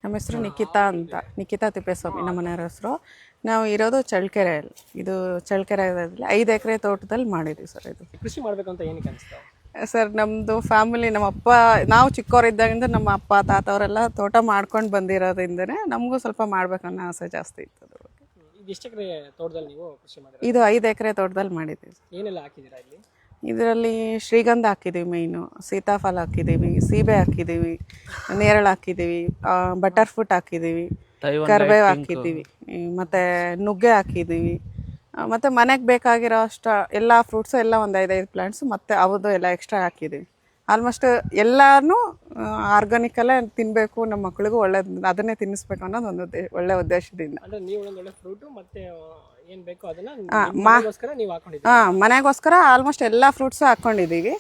ನಮ್ಮ ಹೆಸರು ನಿಖಿತಾ ಅಂತ, ನಿಖಿತಾ ತಿಪ್ಪೇಸ್ವಾಮಿ ನಮ್ಮ ಮನೆಯವ್ರ ಹೆಸರು. ನಾವು ಇರೋದು ಚಳ್ಳಕೆರೆಯಲ್ಲಿ. ಇದು ಚಳ್ಳಕೆರೆಯಲ್ಲಿ 5 ಎಕರೆ ತೋಟದಲ್ಲಿ ಮಾಡಿದ್ದೀವಿ ಸರ್. ಇದು ಕೃಷಿ ಮಾಡಬೇಕು ಅಂತ ಏನಕ್ಕೆ ಅನಿಸ್ತು ಸರ್? ನಮ್ಮದು ಫ್ಯಾಮಿಲಿ, ನಮ್ಮ ಅಪ್ಪ, ನಾವು ಚಿಕ್ಕವರಿದ್ದಾಗಿಂದ ನಮ್ಮ ಅಪ್ಪ ತಾತ ಅವರೆಲ್ಲ ತೋಟ ಮಾಡ್ಕೊಂಡು ಬಂದಿರೋದ್ರಿಂದನೇ ನಮಗೂ ಸ್ವಲ್ಪ ಮಾಡ್ಬೇಕನ್ನೋ ಆಸೆ ಜಾಸ್ತಿ ಇತ್ತು. ಅದ್ರ ಬಗ್ಗೆ. ಇದು ಎಷ್ಟು ಎಕರೆ ತೋಟದಲ್ಲಿ ನೀವು ಕೃಷಿ ಮಾಡಿದ್ರೆ? ಇದು 5 ಎಕರೆ ತೋಟದಲ್ಲಿ ಮಾಡಿದ್ದೀವಿ. ಏನೆಲ್ಲ ಹಾಕಿದ್ದೀರಾ ಇಲ್ಲಿ? ಇದರಲ್ಲಿ ಶ್ರೀಗಂಧ ಹಾಕಿದ್ದೀವಿ, ಮೈನು ಸೀತಾಫಲ ಹಾಕಿದ್ದೀವಿ, ಸೀಬೆ ಹಾಕಿದ್ದೀವಿ, ನೇರಳೆ ಹಾಕಿದ್ದೀವಿ, ಬಟರ್ ಫ್ರೂಟ್ ಹಾಕಿದ್ದೀವಿ, ಕರಿಬೇವು ಹಾಕಿದ್ದೀವಿ, ಮತ್ತು ನುಗ್ಗೆ ಹಾಕಿದ್ದೀವಿ. ಮತ್ತು ಮನೆಗೆ ಬೇಕಾಗಿರೋ ಅಷ್ಟು ಎಲ್ಲ ಫ್ರೂಟ್ಸು ಎಲ್ಲ ಒಂದು 5 ಪ್ಲಾಂಟ್ಸು ಮತ್ತು ಅವ್ರದ್ದು ಎಲ್ಲ ಎಕ್ಸ್ಟ್ರಾ ಹಾಕಿದ್ದೀವಿ. ಆಲ್ಮೋಸ್ಟ್ ಎಲ್ಲನೂ ಆರ್ಗಾನಿಕಲ್ಲೇ ತಿನ್ನಬೇಕು, ನಮ್ಮ ಮಕ್ಳಿಗೂ ಒಳ್ಳೇದು ಅದನ್ನೇ ತಿನ್ನಿಸ್ಬೇಕು ಅನ್ನೋದು ಒಂದು ಒಳ್ಳೆ ಉದ್ದೇಶದಿಂದ. ಅಂದರೆ ನೀವು ಒಂದೊಳ್ಳೆ ಫ್ರೂಟು ಮತ್ತು ಏನು ಬೇಕೋ ಅದನ್ನು ನೀವು ಹಾಕೊಂಡಿದ್ದೀವಿ. ಮನೆಗೋಸ್ಕರ ಆಲ್ಮೋಸ್ಟ್ ಎಲ್ಲ ಫ್ರೂಟ್ಸು ಹಾಕ್ಕೊಂಡಿದ್ದೀವಿ.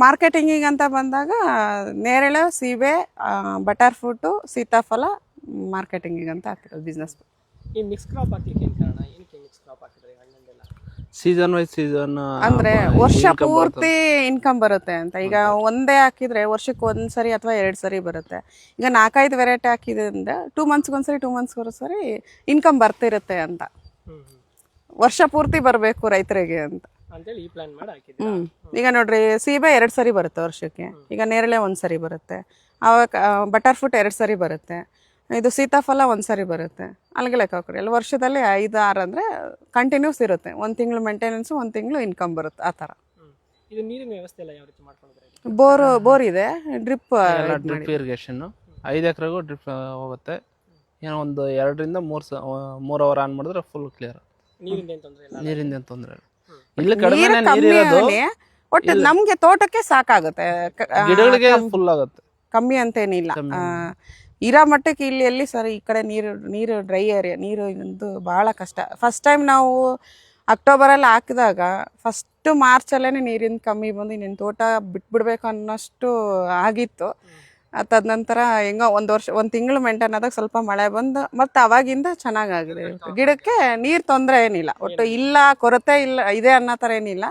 ಮಾರ್ಕೆಟಿಂಗಿಗೆ ಅಂತ ಬಂದಾಗ ನೇರಳೆ, ಸೀಬೆ, ಬಟರ್ ಫ್ರೂಟು, ಸೀತಾಫಲ ಮಾರ್ಕೆಟಿಂಗಿಗೆ ಅಂತ ಹಾಕಿರೋದು ಬಿಸ್ನೆಸ್. ಈ ಮಿಕ್ಸ್ ಕ್ರಾಪ್ ಹಾಕ್ಲಿಕ್ಕೆ ಏನು ಕಾರಣ? ಏನಕ್ಕೆ ಮಿಕ್ಸ್ ಕ್ರಾಪ್ ಹಾಕಿದ್ರೆ ಹಣ್ಣನ್ನೆಲ್ಲ? ಸೀಸನ್ ವೈಸ್ ಸೀಸನ್ ಅಂದರೆ ವರ್ಷ ಪೂರ್ತಿ ಇನ್ಕಮ್ ಬರುತ್ತೆ ಅಂತ. ಈಗ ಒಂದೇ ಹಾಕಿದರೆ ವರ್ಷಕ್ಕೆ 1 ಸರಿ ಅಥವಾ 2 ಸರಿ ಬರುತ್ತೆ. ಈಗ 4-5 ವೆರೈಟಿ ಹಾಕಿದ್ರಿಂದ 2 ಮಂತ್ಸ್ಗೊಂದ್ಸರಿ 2 ಮಂತ್ಸ್ಗೊಂದ್ಸರಿ ಇನ್ಕಮ್ ಬರ್ತಿರುತ್ತೆ ಅಂತ. ವರ್ಷ ಪೂರ್ತಿ ಬರಬೇಕು ರೈತರಿಗೆ ಅಂತ ಅಂತೇಳಿ ಈ ಪ್ಲಾನ್ ಮಾಡಿ ಹಾಕಿದ್ವಿ. ಈಗ ನೋಡ್ರಿ, ಸೀಬೆ 2 ಸರಿ ಬರುತ್ತೆ ವರ್ಷಕ್ಕೆ. ಈಗ ನೇರಳೆ 1 ಸರಿ ಬರುತ್ತೆ. ಆವಾಗ ಬಟರ್ ಫ್ರೂಟ್ 2 ಸರಿ ಬರುತ್ತೆ. ಇದು ಸೀತಾಫಲ 1 ಸರಿ ಬರುತ್ತೆ. ಅಲ್ಲಿಗೆ ಲೆಕ್ಕ ಹಾಕ್ರಿ, ಎಲ್ಲ ವರ್ಷದಲ್ಲಿ 5-6 ಅಂದರೆ ಕಂಟಿನ್ಯೂಸ್ ಇರುತ್ತೆ. 1 ತಿಂಗಳು ಮೇಂಟೆನೆನ್ಸು, 1 ತಿಂಗಳು ಇನ್ಕಮ್ ಬರುತ್ತೆ, ಆ ಥರ. ಇದು ನೀರಿನ ವ್ಯವಸ್ಥೆ ಎಲ್ಲ ಯಾವ ರೀತಿ ಮಾಡ್ಕೊಂಡಿದ್ರೆ? ಬೋರ್ ಇದೆ, ಡ್ರಿಪ್ ಇರಿಗೇಷನ್. 5 ಎಕರೆಗೂ ಡ್ರಿಪ್ ಹೋಗುತ್ತೆ. ಏನೋ ಒಂದು 2ರಿಂದ 3 ಅವರ್ ಆನ್ ಮಾಡಿದ್ರೆ ಫುಲ್ ಕ್ಲಿಯರ್. ನೀರಿಂದ ಏನು ತೊಂದರೆ ಇಲ್ಲ? ನೀರಿಂದ ಏನು ತೊಂದರೆ ಇಲ್ಲ. ಇಲ್ಲಿ ಕಡಿಮೆ ನೀರಿರೋದು ಒಟ್ಟು ನಮ್ಗೆ ತೋಟಕ್ಕೆ ಸಾಕಾಗುತ್ತೆ. ಗಿಡಗಳಿಗೆ ಫುಲ್ ಆಗುತ್ತೆ, ಕಮ್ಮಿ ಅಂತೇನಿಲ್ಲ. ಇರೋ ಮಟ್ಟಕ್ಕೆ ಇಲ್ಲಿ ಎಲ್ಲಿ ಸರ್ ಈ ಕಡೆ ನೀರು ಡ್ರೈ ಏರಿಯಾ, ನೀರು ಇದು ಭಾಳ ಕಷ್ಟ. ಫಸ್ಟ್ ಟೈಮ್ ನಾವು ಅಕ್ಟೋಬರಲ್ಲಿ ಹಾಕಿದಾಗ ಫಸ್ಟ್ ಮಾರ್ಚಲ್ಲೇ ನೀರಿನ ಕಮ್ಮಿ ಬಂದು ನಿನ್ನ ತೋಟ ಬಿಟ್ಬಿಡ್ಬೇಕು ಅನ್ನೋಷ್ಟು ಆಗಿತ್ತು. ತದನಂತರ ಹೆಂಗೋ 1 ತಿಂಗಳು ಮೇಂಟೈನ್ ಆದಾಗ ಸ್ವಲ್ಪ ಮಳೆ ಬಂದು ಮತ್ತು ಅವಾಗಿಂದ ಚೆನ್ನಾಗಾಗಿದೆ. ಗಿಡಕ್ಕೆ ನೀರು ತೊಂದರೆ ಏನಿಲ್ಲ, ಒಟ್ಟು ಇಲ್ಲ ಕೊರತೆ ಇಲ್ಲ ಇದೆ ಅನ್ನೋ ಥರ ಏನಿಲ್ಲ.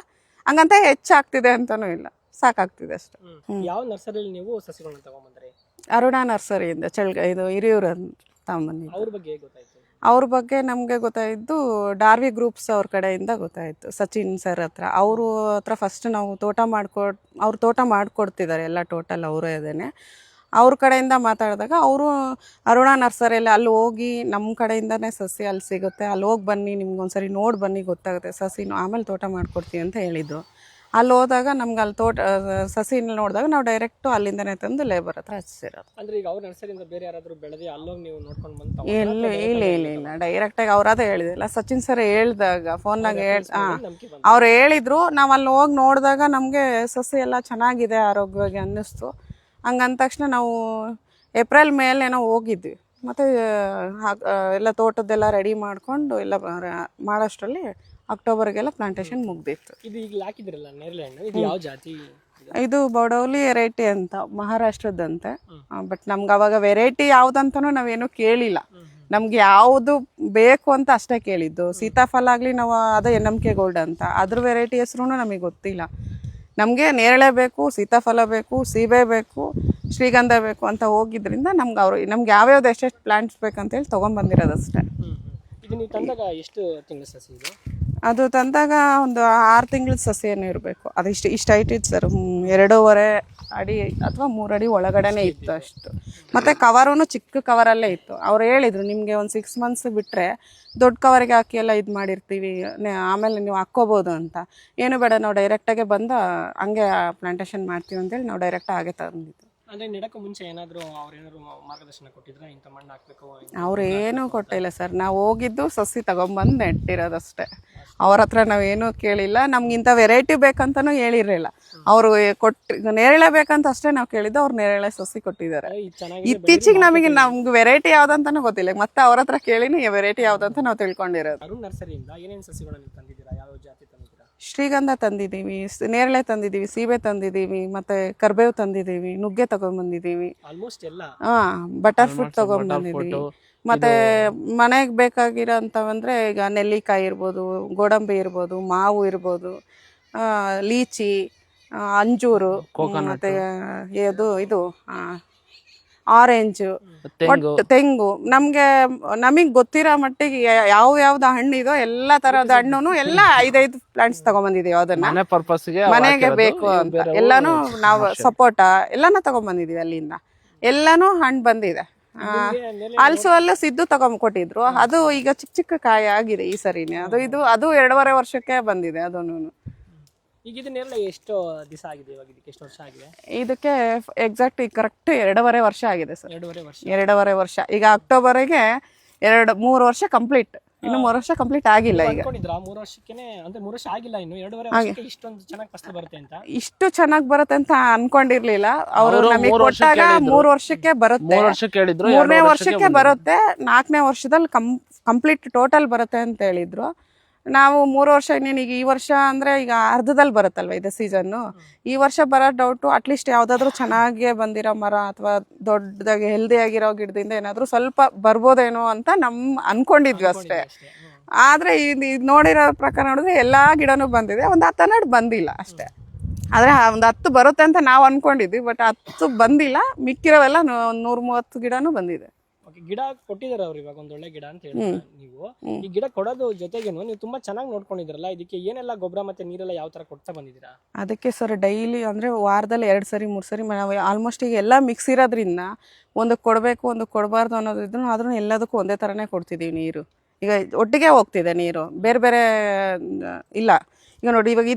ಹಂಗಂತ ಹೆಚ್ಚಾಗ್ತಿದೆ ಅಂತನೂ ಇಲ್ಲ, ಸಾಕಾಗ್ತಿದೆ ಅಷ್ಟೆ. ಯಾವ ನರ್ಸರಿಯಲ್ಲಿ ನೀವು ಸಸಿಗಳನ್ನ ತಗೊಂಡ್ಬಂದ್ರಿ? ಅರುಣಾ ನರ್ಸರಿಯಿಂದ ಇದು ಹಿರಿಯೂರು ತಗೊಂಬಂದಿದ್ದು. ಅವ್ರ ಬಗ್ಗೆ ಗೊತ್ತಾಯ್ತು? ಅವ್ರ ಬಗ್ಗೆ ನಮಗೆ ಗೊತ್ತಾಯಿದ್ದು ಡಾರ್ವಿ ಗ್ರೂಪ್ಸ್ ಅವ್ರ ಕಡೆಯಿಂದ ಗೊತ್ತಾಯಿತು, ಸಚಿನ್ ಸರ್ ಹತ್ರ. ಅವರು ಹತ್ರ ಫಸ್ಟ್ ನಾವು ಅವ್ರು ತೋಟ ಮಾಡಿಕೊಡ್ತಿದ್ದಾರೆ ಎಲ್ಲ, ಟೋಟಲ್ ಅವರೇ ಇದೇನೆ. ಅವ್ರ ಕಡೆಯಿಂದ ಮಾತಾಡಿದಾಗ ಅವರು ಅರುಣಾ ನರ್ಸರಿಯಲ್ಲಿ ಅಲ್ಲಿ ಹೋಗಿ ನಮ್ಮ ಕಡೆಯಿಂದನೇ ಸಸಿ ಅಲ್ಲಿ ಸಿಗುತ್ತೆ, ಅಲ್ಲಿ ಹೋಗಿ ಬನ್ನಿ, ನಿಮ್ಗೊಂದ್ಸರಿ ನೋಡಿ ಬನ್ನಿ ಗೊತ್ತಾಗುತ್ತೆ ಸಸಿನೂ, ಆಮೇಲೆ ತೋಟ ಮಾಡಿಕೊಡ್ತೀವಿ ಅಂತ ಹೇಳಿದ್ದು. ಅಲ್ಲಿ ಹೋದಾಗ ನಮ್ಗೆ ಅಲ್ಲಿ ಸಸಿನ ನೋಡಿದಾಗ ನಾವು ಡೈರೆಕ್ಟು ಅಲ್ಲಿಂದನೇ ತಂದು ಲೇಬರ್ ಹತ್ರ ಹಚ್ಚಿರೋದು. ಅಂದರೆ ಈಗ ಅವ್ರ ನರ್ಸರಿಯಿಂದ ಬೇರೆ ಯಾರಾದರೂ ಬೆಳೆದಿ ಅಲ್ಲೋಗಿ ನೀವು ನೋಡ್ಕೊಂಡು ಬಂದು? ಇಲ್ಲ ಡೈರೆಕ್ಟಾಗಿ ಅವರಾದ ಹೇಳಿದಿಲ್ಲ. ಸಚಿನ್ ಸರ್ ಹೇಳಿದಾಗ ಫೋನ್ನಾಗ ಅವ್ರು ಹೇಳಿದ್ರು. ನಾವು ಅಲ್ಲಿ ಹೋಗಿ ನೋಡಿದಾಗ ನಮಗೆ ಸಸಿ ಎಲ್ಲ ಚೆನ್ನಾಗಿದೆ, ಆರೋಗ್ಯವಾಗಿ ಅನ್ನಿಸ್ತು. ಹಂಗಂದ ತಕ್ಷಣ ನಾವು ಏಪ್ರಿಲ್ ಮೇಲೇನೋ ಹೋಗಿದ್ವಿ. ಮತ್ತು ಎಲ್ಲ ತೋಟದ್ದೆಲ್ಲ ರೆಡಿ ಮಾಡಿಕೊಂಡು ಎಲ್ಲ ಮಾಡೋಷ್ಟರಲ್ಲಿ ಅಕ್ಟೋಬರ್ಗೆಲ್ಲ ಪ್ಲಾಂಟೇಶನ್ ಮುಗ್ದಿತ್ತು. ಇದು ಈಗ ಹಾಕಿದ್ರಲ್ಲ ನೇರಳೆ ಹಣ್ಣು, ಇದು ಯಾವ ಜಾತಿ? ಇದು ಬೌಡೌಲಿ ವೆರೈಟಿ ಅಂತ, ಮಹಾರಾಷ್ಟ್ರದ್ದಂತೆ. ಬಟ್ ನಮ್ಗೆ ಅವಾಗ ವೆರೈಟಿ ಯಾವುದಂತನೂ ನಾವೇನು ಕೇಳಿಲ್ಲ. ನಮ್ಗೆ ಯಾವುದು ಬೇಕು ಅಂತ ಅಷ್ಟೇ ಕೇಳಿದ್ದು. ಸೀತಾಫಲ ಆಗಲಿ ನಾವು ಅದೇ NMK ಗೋಲ್ಡ್ ಅಂತ, ಅದ್ರ ವೆರೈಟಿ ಹೆಸರು ನಮಗೆ ಗೊತ್ತಿಲ್ಲ. ನಮಗೆ ನೇರಳೆ ಬೇಕು, ಸೀತಾಫಲ ಬೇಕು, ಸೀಬೆ ಬೇಕು, ಶ್ರೀಗಂಧ ಬೇಕು ಅಂತ ಹೋಗಿದ್ರಿಂದ ನಮ್ಗೆ ಯಾವ್ಯಾವ್ದು ಎಷ್ಟೆಷ್ಟು ಪ್ಲಾಂಟ್ಸ್ ಬೇಕಂತೇಳಿ ತೊಗೊಂಡ್ಬಂದಿರೋದು ಅಷ್ಟೇ. ಇದು ನೀವು ತಂದಾಗ ಎಷ್ಟು ತಿಂಗಳ ಸಸಿ ಇದು? ಅದು ತಂದಾಗ ಒಂದು 6 ತಿಂಗಳ ಸಸಿಯನ್ನು ಇರಬೇಕು. ಅದು ಇಷ್ಟು ಹೈಟ್ ಇತ್ತು ಸರ್, 2.5 ಅಡಿ ಅಥವಾ 3 ಅಡಿ ಒಳಗಡೆನೇ ಇತ್ತು ಅಷ್ಟು. ಮತ್ತು ಕವರೂ ಚಿಕ್ಕ ಕವರಲ್ಲೇ ಇತ್ತು. ಅವ್ರು ಹೇಳಿದರು, ನಿಮಗೆ ಒಂದು 6 ಮಂತ್ಸ್ ಬಿಟ್ಟರೆ ದೊಡ್ಡ ಕವರಿಗೆ ಹಾಕಿ ಎಲ್ಲ ಇದು ಮಾಡಿರ್ತೀವಿ, ಆಮೇಲೆ ನೀವು ಹಾಕ್ಕೋಬೋದು ಅಂತ. ಏನು ಬೇಡ, ನಾವು ಡೈರೆಕ್ಟಾಗೆ ಬಂದು ಹಂಗೆ ಪ್ಲಾಂಟೇಶನ್ ಮಾಡ್ತೀವಿ ಅಂತೇಳಿ ನಾವು ಡೈರೆಕ್ಟ್ ಹಾಗೆ ತಂದಿದ್ದು. ಅಂದರೆ ನೆಡಕ್ಕೆ ಮುಂಚೆ ಏನಾದರೂ ಅವ್ರೇನಾದ್ರು ಮಾರ್ಗದರ್ಶನ ಕೊಟ್ಟಿದ್ರೆ ಇಂಥ ಮಣ್ಣು ಹಾಕಬೇಕು? ಅವ್ರು ಏನೂ ಕೊಟ್ಟಿಲ್ಲ ಸರ್, ನಾವು ಹೋಗಿದ್ದು ಸಸಿ ತಗೊಂಬಂದು ನೆಟ್ಟಿರೋದಷ್ಟೇ. ಅವ್ರ ಹತ್ರ ನಾವೇನೂ ಕೇಳಿಲ್ಲ. ನಮ್ಗಿಂತ ವೆರೈಟಿ ಬೇಕಂತನೂ ಹೇಳಿರಲಿಲ್ಲ. ಅವರು ನೇರಳೆ ಬೇಕಂತ ಅಷ್ಟೇ ನಾವು ಕೇಳಿದ್ದು. ಅವ್ರು ನೇರಳೆ ಸಸಿ ಕೊಟ್ಟಿದ್ದಾರೆ. ಇತ್ತೀಚೆಗೆ ನಮ್ಗೆ ವೆರೈಟಿ ಯಾವುದಂತನೂ ಗೊತ್ತಿಲ್ಲ, ಮತ್ತೆ ಅವ್ರ ಹತ್ರ ಕೇಳಿನೇ ವೆರೈಟಿ ಯಾವುದಂತ ನಾವು ತಿಳ್ಕೊಂಡಿರೋದು. ಅರುಣ್ ನರ್ಸರಿಯಿಂದ ಏನೇನು ಸಸಿಗಳನ್ನು ತಂದಿದ್ದೀರಾ? ಯಾವ ಜಾತಿ ತಂದಿದ್ದೀರಾ? ಶ್ರೀಗಂಧ ತಂದಿದ್ದೀವಿ, ನೇರಳೆ ತಂದಿದ್ದೀವಿ, ಸೀಬೆ ತಂದಿದ್ದೀವಿ, ಮತ್ತು ಕರಿಬೇವು ತಂದಿದ್ದೀವಿ, ನುಗ್ಗೆ ತಗೊಂಡ್ಬಂದಿದ್ದೀವಿ, ಆಲ್ಮೋಸ್ಟ್ ಎಲ್ಲ. ಬಟರ್ ಫ್ರೂಟ್ ತಗೊಂಡ್ಬಂದಿದ್ದೀವಿ. ಮತ್ತು ಮನೆಗೆ ಬೇಕಾಗಿರೋ ಅಂಥವಂದರೆ ಈಗ ನೆಲ್ಲಿಕಾಯಿ ಇರ್ಬೋದು, ಗೋಡಂಬಿ ಇರ್ಬೋದು, ಮಾವು ಇರ್ಬೋದು, ಲೀಚಿ, ಅಂಜೂರು, ಮತ್ತು ಇದು ಆರೆಂಜ್, ತೆಂಗು ತೆಂಗು. ನಮಗ್ ಗೊತ್ತಿರೋ ಮಟ್ಟಿಗೆ ಯಾವ್ದು ಹಣ್ಣಿದೋ ಎಲ್ಲಾ ತರಹದ ಹಣ್ಣು ಎಲ್ಲ 5 ಪ್ಲಾಂಟ್ಸ್ ತಗೊಂಡ್ಬಂದಿದೀವಿ. ಅದನ್ನ ಮನೆ ಪರ್ಪಸ್ಗೆ ಮನೆಗೆ ಬೇಕು ಅಂತ ಎಲ್ಲಾನು ನಾವು ಸಪೋಟ ಎಲ್ಲಾನು ತಗೊಂಡ್ಬಂದಿದೀವಿ ಅಲ್ಲಿಂದ. ಎಲ್ಲಾನು ಹಣ್ಣು ಬಂದಿದೆ. ಅಲ್ಲೂ ಸಿದ್ದು ತಗೊಂಡ್ಕೊಟ್ಟಿದ್ರು. ಅದು ಈಗ ಚಿಕ್ಕ ಚಿಕ್ಕ ಕಾಯಿ ಆಗಿದೆ ಈ ಸರಿನೇ. ಅದು 2.5 ವರ್ಷಕ್ಕೆ ಬಂದಿದೆ. ಅದನ್ನು ಈಗ ಇದನ್ನೆಲ್ಲ ಎಷ್ಟು ದಿವಸ ಆಗಿದೆ, ಇವಾಗ ಇದಕ್ಕೆ ಎಷ್ಟು ವರ್ಷ ಆಗಿದೆ? ಇದಕ್ಕೆ ಎಕ್ಸಾಕ್ಟ್ ಕರೆಕ್ಟ್ 2.5 ವರ್ಷ ಆಗಿದೆ ಸರ್. 2.5 ವರ್ಷ. 2.5 ವರ್ಷ. ಈಗ ಅಕ್ಟೋಬರ್ಗೆ 3 ವರ್ಷ ಕಂಪ್ಲೀಟ್. ಇನ್ನು 3 ವರ್ಷ ಕಂಪ್ಲೀಟ್ ಆಗಿಲ್ಲ. ಈಗ 3 ವರ್ಷಕ್ಕೇನೆ ಅಂದ್ರೆ 3 ವರ್ಷ ಆಗಿಲ್ಲ, ಇನ್ನು 2.5 ವರ್ಷಕ್ಕೆ ಇಷ್ಟೊಂದು ಚೆನ್ನಾಗಿ ಫಸಲು ಬರುತ್ತೆ ಅಂತ ಇಷ್ಟು ಚೆನ್ನಾಗಿ ಬರುತ್ತೆ ಅಂತ ಅನ್ಕೊಂಡಿರ್ಲಿಲ್ಲ ಅವರು. ನಮಗೆ ಕೊಟ್ಟಾಗ 3 ವರ್ಷಕ್ಕೆ ಬರುತ್ತೆ, 3 ವರ್ಷಕ್ಕೆ ಹೇಳಿದ್ರು, 3ನೇ ವರ್ಷಕ್ಕೆ ಬರುತ್ತೆ, 4ನೇ ವರ್ಷದಲ್ಲಿ ಕಂಪ್ಲೀಟ್ ಟೋಟಲ್ ಬರುತ್ತೆ ಅಂತ ಹೇಳಿದ್ರು. ನಾವು 3 ವರ್ಷ ಇನ್ನೇನು ಈಗ ಈ ವರ್ಷ ಅಂದ್ರೆ ಈಗ ಅರ್ಧದಲ್ಲಿ ಬರುತ್ತಲ್ವ ಇದು ಸೀಸನ್ನು. ಈ ವರ್ಷ ಬರೋ ಡೌಟು ಅಟ್ಲೀಸ್ಟ್ ಯಾವ್ದಾದ್ರು ಚೆನ್ನಾಗಿ ಬಂದಿರೋ ಮರ ಅಥವಾ ದೊಡ್ಡದಾಗಿ ಹೆಲ್ದಿ ಆಗಿರೋ ಗಿಡದಿಂದ ಏನಾದ್ರು ಸ್ವಲ್ಪ ಬರ್ಬೋದೇನೋ ಅಂತ ಅನ್ಕೊಂಡಿದ್ವಿ ಅಷ್ಟೇ. ಆದ್ರೆ ಇದು ನೋಡಿರೋ ಪ್ರಕಾರ ನೋಡಿದ್ರೆ ಎಲ್ಲಾ ಗಿಡನೂ ಬಂದಿದೆ, ಒಂದು 10 ಬಂದಿಲ್ಲ ಅಷ್ಟೇ. ಆದ್ರೆ ಒಂದು 10 ಬರುತ್ತೆ ಅಂತ ನಾವು ಅನ್ಕೊಂಡಿದ್ವಿ, ಬಟ್ 10 ಬಂದಿಲ್ಲ. ಮಿಕ್ಕಿರೋವೆಲ್ಲ 130 ಗಿಡನೂ ಬಂದಿದೆ. ಗಿಡ ಕೊಟ್ಟಿದ್ದಾರೆ ಅವ್ರು ಇವಾಗ ಒಂದ್ ಒಳ್ಳೆ ಗಿಡ ಅಂತ ಹೇಳ್ತಾರೆ ನೀವು. ಈ ಗಿಡ ಕೊಡೋದು ಜೊತೆಗೇನು ನೀವು ತುಂಬಾ ಚೆನ್ನಾಗಿ ನೋಡ್ಕೊಂಡಿದ್ರಲ್ಲ, ಇದಕ್ಕೆ ಏನೆಲ್ಲ ಗೊಬ್ಬರ ಮತ್ತೆ ನೀರೆಲ್ಲ ಯಾವ ತರ ಕೊಡ್ತಾ ಬಂದಿದ್ದೀರಾ? ಅದಕ್ಕೆ ಸರ್ ಡೈಲಿ ಅಂದ್ರೆ ವಾರದಲ್ಲಿ 2 ಸರಿ 3 ಸರಿ ನಾವು ಆಲ್ಮೋಸ್ಟ್ ಈಗ ಎಲ್ಲ ಮಿಕ್ಸ್ ಇರೋದ್ರಿಂದ ಒಂದು ಕೊಡಬೇಕು ಒಂದು ಕೊಡಬಾರ್ದು ಅನ್ನೋದಿದ್ರು ಆದ್ರೂ ಎಲ್ಲದಕ್ಕೂ ಒಂದೇ ಥರನೇ ಕೊಡ್ತಿದ್ದೀವಿ ನೀರು. ಈಗ ಒಟ್ಟಿಗೆ ಹೋಗ್ತಿದೆ ನೀರು, ಬೇರೆ ಬೇರೆ ಇಲ್ಲ. ಈಗ ನೋಡಿ ಇವಾಗ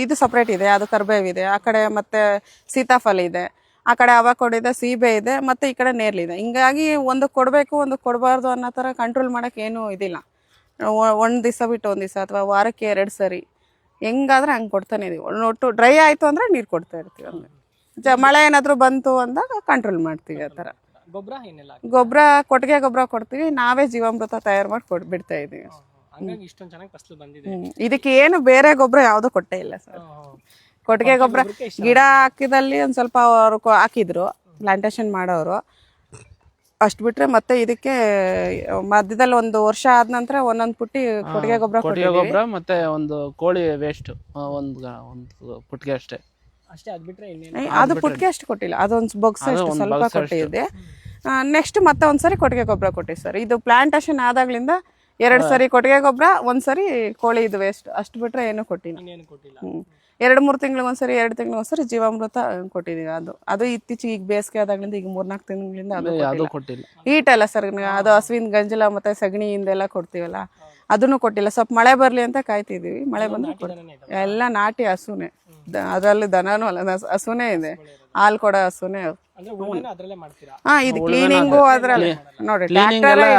ಇದು ಸಪ್ರೇಟ್ ಇದೆ, ಅದು ಕರ್ಬೇವಿದೆ, ಆ ಕಡೆ ಮತ್ತೆ ಸೀತಾಫಲ ಇದೆ, ಆ ಕಡೆ ಅವಕಾಡೋ ಇದೆ, ಸೀಬೆ ಇದೆ, ಮತ್ತೆ ಈ ಕಡೆ ನೇರ್ಲಿದೆ. ಹಿಂಗಾಗಿ ಒಂದು ಕೊಡಬೇಕು ಒಂದು ಕೊಡಬಾರ್ದು ಅನ್ನೋ ಥರ ಕಂಟ್ರೋಲ್ ಮಾಡೋಕ್ಕೆ ಏನೂ ಇದಿಲ್ಲ. ಒಂದು ದಿವಸ ಬಿಟ್ಟು ಒಂದು ದಿವಸ ಅಥವಾ ವಾರಕ್ಕೆ 2 ಸರಿ ಹೆಂಗಾದ್ರೆ ಹಂಗೆ ಕೊಡ್ತಾನೆ ಇದೀವಿ. ಒಟ್ಟು ಡ್ರೈ ಆಯಿತು ಅಂದರೆ ನೀರು ಕೊಡ್ತಾ ಇರ್ತೀವಿ. ಅಂದರೆ ಮಳೆ ಏನಾದರೂ ಬಂತು ಅಂದಾಗ ಕಂಟ್ರೋಲ್ ಮಾಡ್ತೀವಿ. ಆ ಥರ ಗೊಬ್ಬರ ಏನೆಲ್ಲ ಗೊಬ್ಬರ ಕೊಟ್ಟಿಗೆ ಗೊಬ್ಬರ ಕೊಡ್ತೀವಿ, ನಾವೇ ಜೀವಾಮೃತ ತಯಾರು ಮಾಡಿ ಬಿಡ್ತಾ ಇದ್ದೀವಿ. ಹಂಗಾಗಿ ಇಷ್ಟೊಂದು ಚೆನ್ನಾಗಿ ಫಸಲು ಬಂದಿದೆ. ಇದಕ್ಕೆ ಏನು ಬೇರೆ ಗೊಬ್ಬರ ಯಾವುದೂ ಕೊಟ್ಟೇ ಇಲ್ಲ ಸರ್. ಕೊಟ್ಟಿಗೆ ಗೊಬ್ಬರ ಗಿಡ ಹಾಕಿದಲ್ಲಿ ಒಂದು ಸ್ವಲ್ಪ ಅವರು ಹಾಕಿದ್ರು ಪ್ಲಾಂಟೇಶನ್ ಮಾಡೋರು, ಅಷ್ಟು ಬಿಟ್ರೆ ಮತ್ತೆ ಇದಕ್ಕೆ ಮಧ್ಯದಲ್ಲಿ 1 ವರ್ಷ ಆದ ನಂತರ ಒಂದೊಂದು ಪುಟ್ಟಿ ಕೊಟ್ಟಿಗೆ ಗೊಬ್ಬರ ಮತ್ತೆ ಒಂದು ಕೋಳಿ ವೇಸ್ಟ್ ಒಂದು ಪುಟ್ಟಿಗೆ ಅಷ್ಟೇ. ಅದ್ ಬಿಟ್ರೆ ಅದು ಪುಟ್ಟಿಗೆ ಅಷ್ಟು ಕೊಟ್ಟಿಲ್ಲ, ಅದೊಂದು ಬಾಕ್ಸ್ ಅಷ್ಟು ಸ್ವಲ್ಪ ಕೊಟ್ಟಿದೆ. ನೆಕ್ಸ್ಟ್ ಮತ್ತೆ ಒಂದ್ಸರಿ ಕೊಟ್ಟಿಗೆ ಗೊಬ್ಬರ ಕೊಟ್ಟಿವಿ ಸರ್. ಇದು ಪ್ಲಾಂಟೇಶನ್ ಆದಾಗ್ಲಿಂದ 2 ಸರಿ ಕೊಟ್ಟಿಗೆ ಗೊಬ್ಬರ, 1 ಸರಿ ಕೋಳಿ ಇದು ವೇಸ್ಟ್, ಅಷ್ಟು ಬಿಟ್ರೆ ಏನೂ ಕೊಟ್ಟಿಲ್ಲ. 2-3 ತಿಂಗಳಿಗೆ ಒಂದ್ಸರಿ 2 ತಿಂಗಳಿಗೆ ಒಂದ್ಸರಿ ಜೀವಾಮೃತ ಕೊಟ್ಟಿದೀವಿ. ಅದು ಇತ್ತೀಚೆಗೆ ಈಗ ಬೇಸಿಗೆ ಆದಾಗ್ಲಿಂದ ಈಗ 3-4 ತಿಂಗಳಿಂದ ಅದು ಕೊಟ್ಟಿಲ್ಲ. ಈಟಲ್ಲ ಸರ್, ಅದು ಹಸುವಿನ ಗಂಜಲ ಮತ್ತೆ ಸಗಣಿಯಿಂದೆಲ್ಲ ಕೊಡ್ತೀವಲ್ಲ, ಅದನ್ನು ಕೊಟ್ಟಿಲ್ಲ. ಸ್ವಲ್ಪ ಮಳೆ ಬರ್ಲಿ ಅಂತ ಕಾಯ್ತಿದೀವಿ, ಮಳೆ ಬಂದ್ರೆ ಎಲ್ಲ ನಾಟಿ ಹಸುನೇ. ಅದರಲ್ಲಿ ದನನೂ ಅಲ್ಲ, ಹಸುನೇ ಇದೆ, ಹಾಲು ಕೊಡೋ ಹಸುನೇ. ಇದು ಕ್ಲೀನಿಂಗು ಅದ್ರಲ್ಲಿ ನೋಡಿ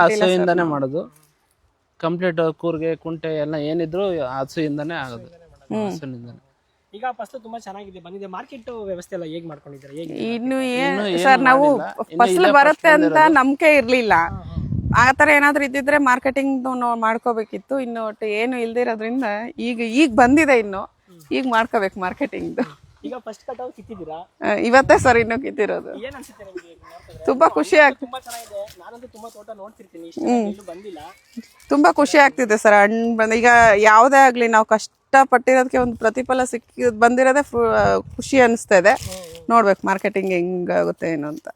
ಹಸುವಿಂದಾನೇ ಮಾಡೋದು. ಕಂಪ್ಲೀಟ್ ಕೂರ್ಗೆ ಕುಂಟೆ ಎಲ್ಲ ಏನಿದ್ರು ಹಸುವಿಂದಾನೇ ಆಗೋದು. ಈಗ ಫಸಲು ತುಂಬಾ ಚೆನ್ನಾಗಿದೆ ಬಂದಿದೆ. ಮಾರ್ಕೆಟ್ ವ್ಯವಸ್ಥೆ ಎಲ್ಲ ಹೇಗೆ ಮಾಡ್ಕೊಂಡಿದ್ದಾರೆ? ಇನ್ನು ಏನು ಸರ್, ನಾವು ಫಸಲು ಬರುತ್ತೆ ಅಂತ ನಂಬಿಕೆ ಇರ್ಲಿಲ್ಲ. ಆ ಥರ ಏನಾದ್ರು ಇದ್ದಿದ್ರೆ ಮಾರ್ಕೆಟಿಂಗ್ ಮಾಡ್ಕೋಬೇಕಿತ್ತು. ಇನ್ನು ಒಟ್ಟು ಏನು ಇಲ್ದಿರೋದ್ರಿಂದ ಈಗ ಬಂದಿದೆ, ಇನ್ನು ಈಗ ಮಾಡ್ಕೋಬೇಕು ಮಾರ್ಕೆಟಿಂಗ್ದು. ಈಗ ಫಸ್ಟ್ ಕಟಾವು ಕಿತ್ತಿದ್ದೀರಾ? ಇವತ್ತೇ ಸರ್ ಇನ್ನು ಕಿತ್ತಿರೋದು. ಏನ್ ಅನ್ಸುತ್ತೆ ನಿಮಗೆ? ತುಂಬಾ ಖುಷಿ ಆಗ್ತಿದೆ. ತುಂಬಾ ಚೆನ್ನಾಗಿದೆ. ನಾನಂತೂ ತುಂಬಾ ತೋಟ ನೋಡ್ತಿರ್ತೀನಿ, ಇಷ್ಟು ಬಂದಿಲ್ಲ. ತುಂಬಾ ಖುಷಿ ಆಗ್ತಿದೆ ಸರ್ ಹಣ್ಣು ಬಂದ. ಈಗ ಯಾವುದೇ ಆಗ್ಲಿ ನಾವು ಕಷ್ಟಪಟ್ಟಿರೋದಕ್ಕೆ ಒಂದು ಪ್ರತಿಫಲ ಬಂದಿರೋದೇ ಖುಷಿ ಅನಿಸ್ತಾ ಇದೆ. ನೋಡ್ಬೇಕು ಮಾರ್ಕೆಟಿಂಗ್ ಹೆಂಗಾಗುತ್ತೆ ಏನು ಅಂತ.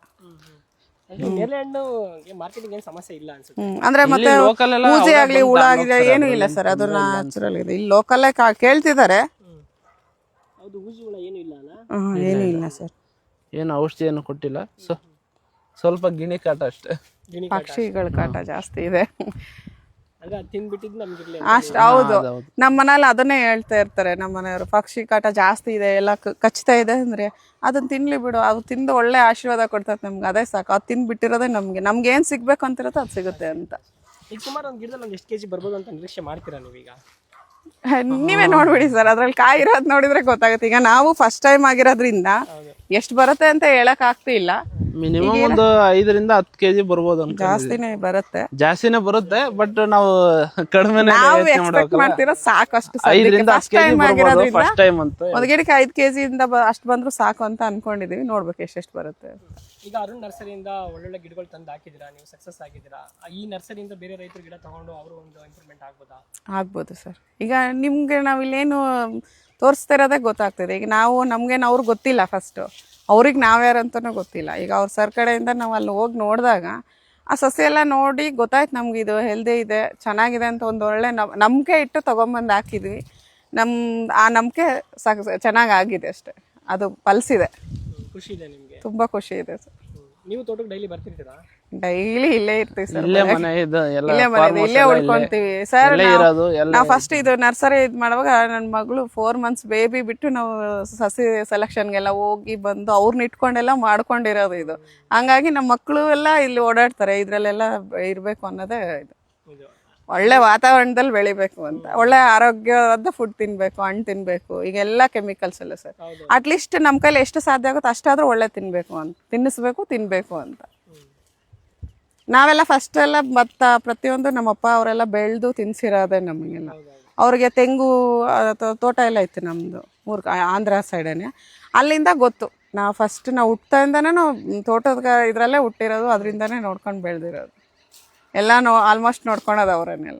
ಅಂದ್ರೆ ಮತ್ತೆ ಪೂಜೆ ಆಗ್ಲಿ ಹುಳ ಆಗ್ಲಿ ಏನು ಇಲ್ಲ ಸರ್, ಅದು ನ್ಯಾಚುರಲ್ ಇದೆ. ಇಲ್ಲಿ ಲೋಕಲ್ಲೇ ಕೇಳ್ತಿದ್ದಾರೆ. ಏನು ಇಲ್ಲ ಸರ್, ಏನು ಔಷಧಿ ಏನು ಕೊಟ್ಟಿಲ್ಲ. ಸ್ವಲ್ಪ ಗಿಣಿ ಕಾಟ ಅಷ್ಟೇ, ಪಕ್ಷಿಗಳ ಕಾಟ ಜಾಸ್ತಿ ಇದೆ ಅಷ್ಟು. ಹೌದು, ನಮ್ಮ ಮನೇಲಿ ಅದನ್ನೇ ಹೇಳ್ತಾ ಇರ್ತಾರೆ ನಮ್ಮ ಮನೆಯವರು. ಪಕ್ಷಿ ಕಾಟ ಜಾಸ್ತಿ ಇದೆ, ಎಲ್ಲ ಕಚ್ತಾ ಇದೆ ಅಂದ್ರೆ ಅದನ್ನ ತಿನ್ಲಿ ಬಿಡು, ಅದು ತಿಂದು ಒಳ್ಳೆ ಆಶೀರ್ವಾದ ಕೊಡ್ತಾರೆ ನಮ್ಗೆ, ಅದೇ ಸಾಕು. ಅದು ತಿಂದು ಬಿಟ್ಟಿರೋದೇ ನಮ್ಗೆ ಏನ್ ಸಿಗ್ಬೇಕು ಅಂತಿರತ್ತೋ ಅದು ಸಿಗುತ್ತೆ ಅಂತ. ಈಗ ಸುಮಾರು ಒಂದು ಗಿಡದಲ್ಲಿ ಒಂದು ಎಷ್ಟು ಕೆಜಿ ಬರ್ಬೋದು ಅಂತ ನಿರೀಕ್ಷೆ ಮಾಡ್ತೀರಾ ನೀವೀಗ? ನೀವೇ ನೋಡ್ಬಿಡಿ ಸರ್, ಅದ್ರಲ್ಲಿ ಕಾಯಿ ಇರೋದು ನೋಡಿದ್ರೆ ಗೊತ್ತಾಗುತ್ತೆ. ಈಗ ನಾವು ಫಸ್ಟ್ ಟೈಮ್ ಆಗಿರೋದ್ರಿಂದ ಎಷ್ಟು ಬರುತ್ತೆ ಅಂತ ಹೇಳಕ್ ಆಗ್ತಿಲ್ಲ. ಮಿನಿಮಮ್ ಒಂದು 5ರಿಂದ 10 ಕೆಜಿ ಬರ್ಬೋದು. ಜಾಸ್ತಿನೇ ಬರುತ್ತೆ, ಜಾಸ್ತಿನೇ ಬರುತ್ತೆ. ಬಟ್ ನಾವು ಕಡಿಮೆ ಮಾಡ್ತಿರೋ ಸಾಕಷ್ಟು. 5ರಿಂದ 10 ಕೆಜಿ ಬರ್ಬೋದು ಫಸ್ಟ್ ಟೈಮ್ ಅಂತ. ಒಂದ್ ಗಿಡಕ್ಕೆ 5 ಕೆಜಿಯಿಂದ ಅಷ್ಟು ಬಂದ್ರು ಸಾಕು ಅಂತ ಅನ್ಕೊಂಡಿದೀವಿ. ನೋಡ್ಬೇಕು ಎಷ್ಟೆಷ್ಟು ಬರುತ್ತೆ. ಈಗ ಅರುಣ್ ನರ್ಸರಿಯಿಂದ ಒಳ್ಳೊಳ್ಳೆ ಗಿಡಗಳು ತಂದು ಹಾಕಿದ್ದೀರಾ, ನೀವು ಸಕ್ಸಸ್ ಆಗಿದ್ದೀರಾ. ಈ ನರ್ಸರಿಯಿಂದ ಬೇರೆ ರೈತರು ಗಿಡ ತಗೊಂಡು ಅವರು ಒಂದು ಇಂಪ್ರೂವ್ಮೆಂಟ್ ಆಗ್ಬೋದಾ? ಆಗ್ಬೋದು ಸರ್. ಈಗ ನಿಮ್ಗೆ ನಾವಿಲ್ಲೇನು ತೋರಿಸ್ತಾ ಇರೋದೇ ಗೊತ್ತಾಗ್ತದೆ. ಈಗ ನಮ್ಗೇನು ಅವ್ರಿಗೆ ಗೊತ್ತಿಲ್ಲ, ಫಸ್ಟ್ ಅವ್ರಿಗೆ ನಾವ್ಯಾರಂತನೂ ಗೊತ್ತಿಲ್ಲ. ಈಗ ಅವ್ರ ಸರ್ ಕಡೆಯಿಂದ ನಾವು ಅಲ್ಲಿ ಹೋಗಿ ನೋಡಿದಾಗ ಆ ಸಸಿ ಎಲ್ಲ ನೋಡಿ ಗೊತ್ತಾಯ್ತು ನಮ್ಗೆ ಇದು ಹೆಲ್ದಿ ಇದೆ ಚೆನ್ನಾಗಿದೆ ಅಂತ ಒಂದು ಒಳ್ಳೆ ನಂಬಿಕೆ ಇಟ್ಟು ತೊಗೊಂಬಂದು ಹಾಕಿದ್ವಿ. ಆ ನಂಬಿಕೆ ಚೆನ್ನಾಗಿ ಆಗಿದೆ ಅಷ್ಟೇ, ಅದು ಫಲಿಸಿದೆ. ಖುಷಿ ಇದೆ ನಿಮ್ಗೆ? ತುಂಬ ಖುಷಿ ಇದೆ ಸರ್. ನೀವು ತೋಟಕ್ಕೆ ಡೈಲಿ ಬರ್ತಿರ್ತೀರಾ? ಡೈಲಿ ಇಲ್ಲೇ ಇರ್ತೀವಿ ಸರ್, ಇಲ್ಲೇ ಮನೆ ಇದು ಎಲ್ಲ ಇಲ್ಲೇ ಮನೆ ಇಲ್ಲೇ ಉಳ್ಕೊಂತೀವಿ ಸರ್. ಇರೋದು ಎಲ್ಲ ನಾವು ಫಸ್ಟ್ ಇದು ನರ್ಸರಿ ಇದು ಮಾಡುವಾಗ ನನ್ನ ಮಗಳು 4 months ಬೇಬಿ ಬಿಟ್ಟು ನಾವು ಸಸಿ ಸೆಲೆಕ್ಷನ್ಗೆಲ್ಲ ಹೋಗಿ ಬಂದು ಅವ್ರನ್ನ ಇಟ್ಕೊಂಡೆಲ್ಲ ಮಾಡ್ಕೊಂಡಿರೋದು ಇದು. ಹಂಗಾಗಿ ನಮ್ಮ ಮಕ್ಕಳು ಎಲ್ಲ ಇಲ್ಲಿ ಓಡಾಡ್ತಾರೆ, ಇದ್ರಲ್ಲೆಲ್ಲ ಇರಬೇಕು ಅನ್ನೋದೇ ಇದು. ಇದು ಒಳ್ಳೆ ವಾತಾವರಣದಲ್ಲಿ ಬೆಳಿಬೇಕು ಅಂತ, ಒಳ್ಳೆ ಆರೋಗ್ಯವಾದ ಫುಡ್ ತಿನ್ಬೇಕು, ಹಣ್ಣು ತಿನ್ಬೇಕು. ಈಗೆಲ್ಲ ಕೆಮಿಕಲ್ಸ್ ಅಲ್ಲ ಸರ್. ಅಟ್ಲೀಸ್ಟ್ ನಮ್ಮ ಕೈಲಿ ಎಷ್ಟು ಸಾಧ್ಯ ಆಗುತ್ತೋ ಅಷ್ಟಾದ್ರೂ ಒಳ್ಳೆ ತಿನ್ನಿಸ್ಬೇಕು ತಿನ್ಬೇಕು ಅಂತ. ನಾವೆಲ್ಲ ಫಸ್ಟ್ ಎಲ್ಲ ಭತ್ತ ಪ್ರತಿಯೊಂದು ನಮ್ಮಪ್ಪ ಅವರೆಲ್ಲ ಬೆಳೆದು ತಿನ್ಸಿರೋದೆ ನಮಗೆಲ್ಲ. ಅವ್ರಿಗೆ ತೆಂಗು ತೋಟ ಎಲ್ಲ ಇತ್ತು ನಮ್ಮದು ಆಂಧ್ರ ಸೈಡೇನೆ. ಅಲ್ಲಿಂದ ಗೊತ್ತು, ನಾವು ಫಸ್ಟ್ ನಾವು ಹುಟ್ಟದಾಯಿಂದನೇ ನಾವು ತೋಟದ ಇದರಲ್ಲೇ ಹುಟ್ಟಿರೋದು, ಅದರಿಂದನೇ ನೋಡ್ಕೊಂಡು ಬೆಳೆದಿರೋದು ಎಲ್ಲ. ಆಲ್ಮೋಸ್ಟ್ ನೋಡ್ಕೊಳೋದು ಅವರನ್ನೆಲ್ಲ.